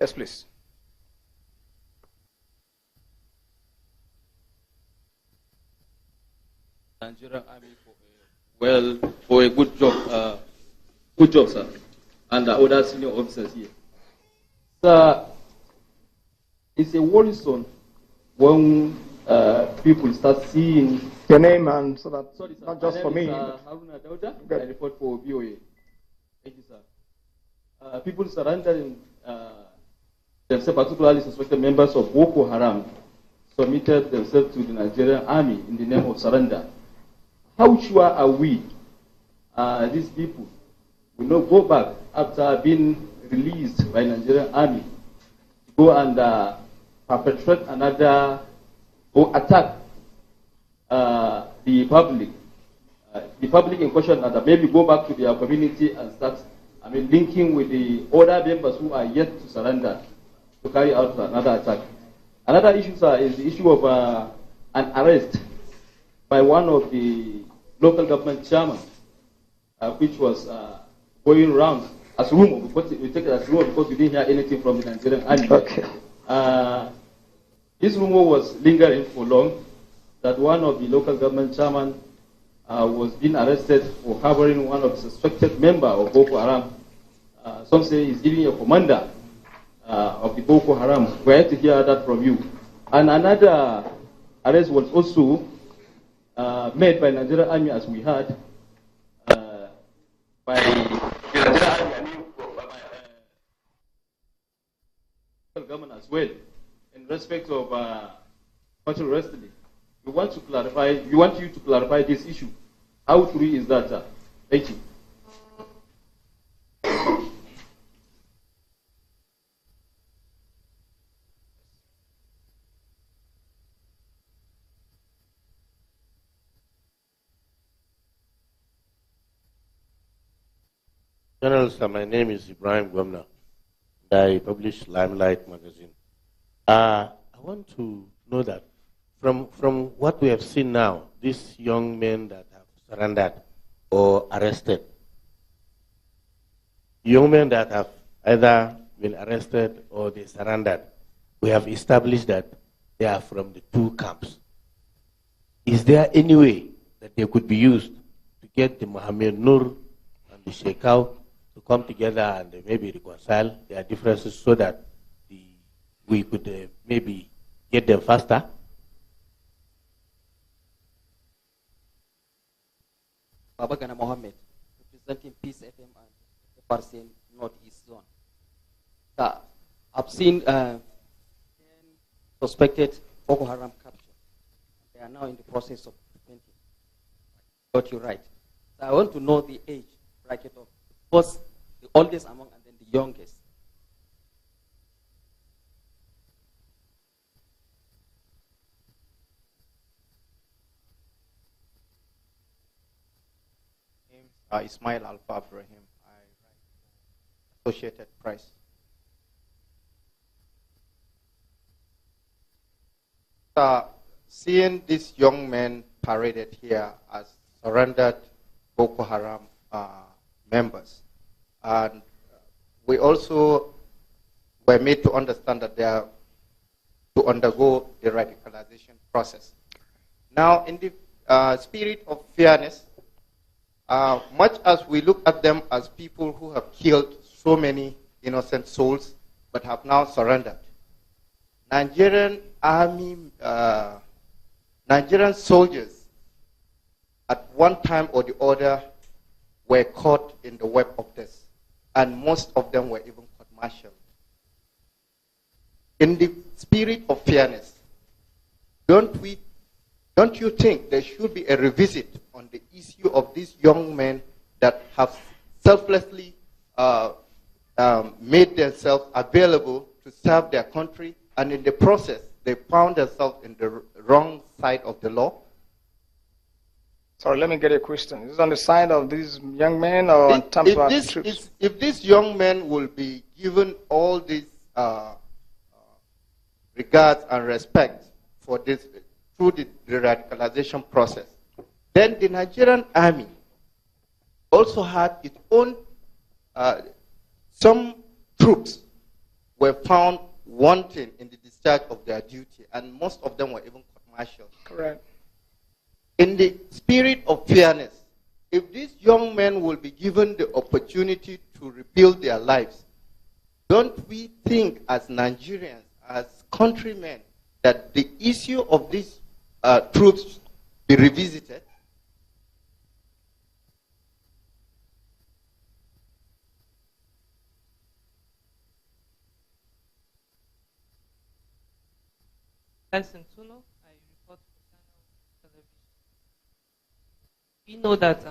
Yes, please. Nigerian Army for a good job, sir, and the other senior officers here. Sir, it's a worrisome when people start seeing your name and so that sorry, sir, not just for me. Haruna Dauda, I report for BOA. Thank you, sir. People surrendering themselves, particularly suspected members of Boko Haram, submitted themselves to the Nigerian Army in the name of surrender. How sure are we these people will not go back after being released by Nigerian Army to go and perpetrate another or attack the public? The public in question, and maybe go back to their community and start, linking with the other members who are yet to surrender to carry out another attack. Another issue, sir, is the issue of an arrest by one of the local government chairman, which was going around as rumor, because we take it as rumor because we didn't hear anything from the Nigerian Army. Okay. This rumor was lingering for long, that one of the local government chairman was being arrested for harboring one of the suspected member of Boko Haram. Some say he's even a commander of the Boko Haram. We're yet to hear that from you. And another arrest was also made by Nigerian Army, as we heard, by the Nigerian Army, government as well, in respect of cultural wrestling. We want you to clarify this issue. How true is that? Thank you. General, sir, my name is Ibrahim Gwamna. I publish Limelight magazine. I want to know that from what we have seen now, these young men that have surrendered or arrested, young men that have either been arrested or they surrendered, we have established that they are from the two camps. Is there any way that they could be used to get the Mohammed Nur and the Sheikh to come together and maybe reconcile their differences so that we could maybe get them faster? Babagana Mohammed, representing Peace FM and Parsin Northeast Zone. I've seen 10 suspected Boko Haram captured. They are now in the process of preventing. Got you right. So I want to know the age bracket of first the oldest among and then the youngest. Ismail Alpha Ibrahim. I write for Associated Press. Seeing these young men paraded here as surrendered Boko Haram members, and we also were made to understand that they are to undergo the radicalization process. Now, in the spirit of fairness, much as we look at them as people who have killed so many innocent souls but have now surrendered, Nigerian army, Nigerian soldiers at one time or the other were caught in the web of this, and most of them were even court-martialed. In the spirit of fairness, don't you think there should be a revisit on the issue of these young men that have selflessly made themselves available to serve their country, and in the process they found themselves in the wrong side of the law? Sorry, let me get a question. Is this on the side of these young men or on top of the troops? If these young men will be given all this regards and respect for this through the radicalization process, then the Nigerian army also had its own, some troops were found wanting in the discharge of their duty, and most of them were even court-martialed. Correct. In the spirit of fairness, if these young men will be given the opportunity to rebuild their lives, don't we think as Nigerians, as countrymen, that the issue of these troops be revisited? Tyson Tuno, I report for Channel Television. We know that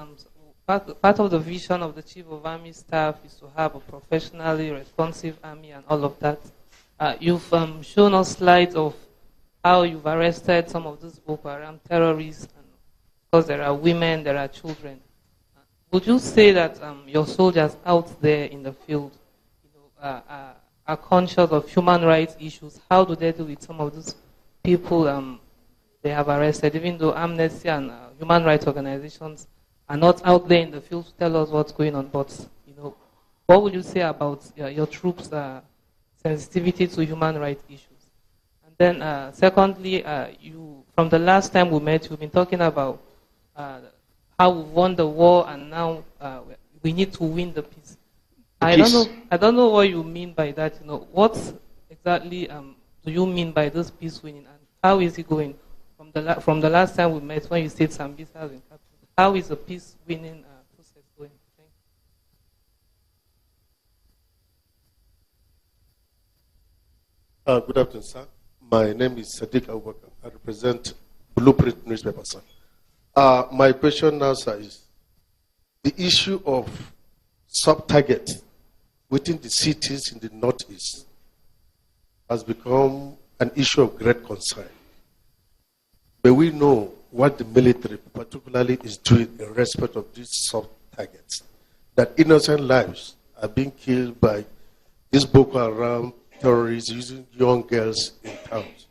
part of the vision of the Chief of Army Staff is to have a professionally responsive army and all of that. You've shown us slides of how you've arrested some of these Boko Haram terrorists, and of course there are women, there are children. Would you say that your soldiers out there in the field are conscious of human rights issues? How do they deal with some of these people they have arrested, even though Amnesty and human rights organizations are not out there in the field to tell us what's going on? But what would you say about your troops' sensitivity to human rights issues? And then, secondly, you from the last time we met, you've been talking about how we won the war, and now we need to win the peace. I don't know what you mean by that. What exactly do you mean by this peace winning, and how is it going? From the last time we met, when you said Sambisa has been captured, how is the peace winning process going? Good afternoon, sir. My name is Sadiq Abubakar. I represent Blueprint newspaper, sir. My question now, sir, is the issue of sub-target within the cities in the northeast has become an issue of great concern. But we know what the military particularly is doing in respect of these soft targets, that innocent lives are being killed by these Boko Haram terrorists using young girls in towns.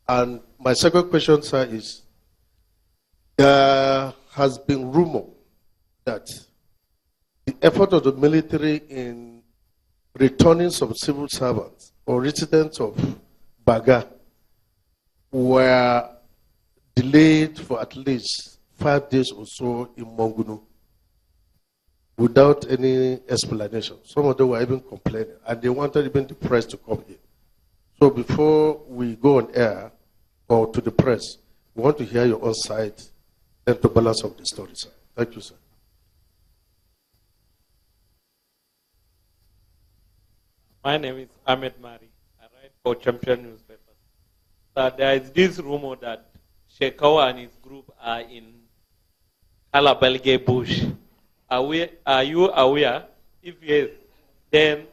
And my second question, sir, is there has been rumor that the effort of the military in returning some civil servants or residents of Baga were delayed for at least 5 days or so in Mongunu without any explanation. Some of them were even complaining, and they wanted even the press to come in. So before we go on air or to the press, we want to hear your own side and to balance up the story, sir. Thank you, sir. My name is Ahmed Mari. I write for Champion newspaper. There is this rumor that Shekau and his group are in Kalabelge bush. Are you aware? If yes, then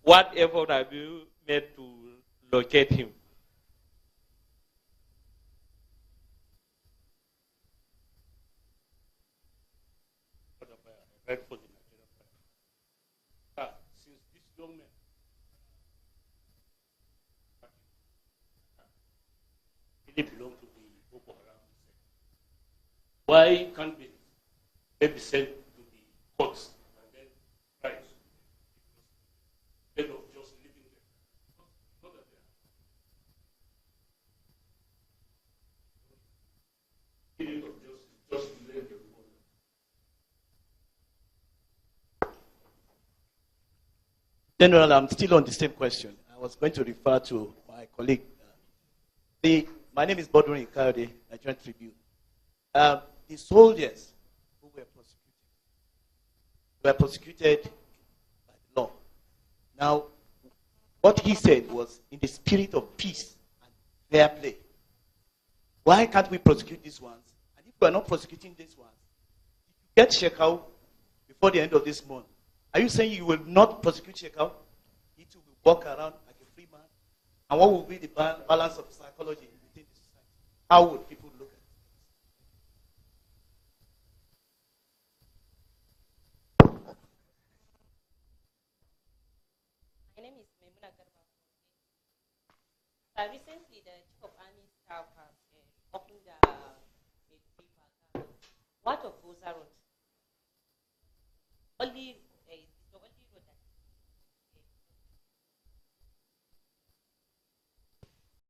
what effort have you made to locate him? Since this young man really belong to the Boko Haram, why can't they be sent to the courts and then tried instead of just leaving them? Not that they are. Just leave them. General, I'm still on the same question. I was going to refer to my colleague. My name is Bodwin Ikaude, Nigerian Tribune. The soldiers who were prosecuted by the law. Now, what he said was in the spirit of peace and fair play. Why can't we prosecute these ones? And if we are not prosecuting these ones, if you get Shekau before the end of this month, are you saying you will not prosecute Shekau? He too will walk around like a free man? And what will be the balance of psychology within the society? How would people look at it? My name is Memuna Garba. Recently, the Chief of Army Staff has opened a paper. What of Goza Road? Only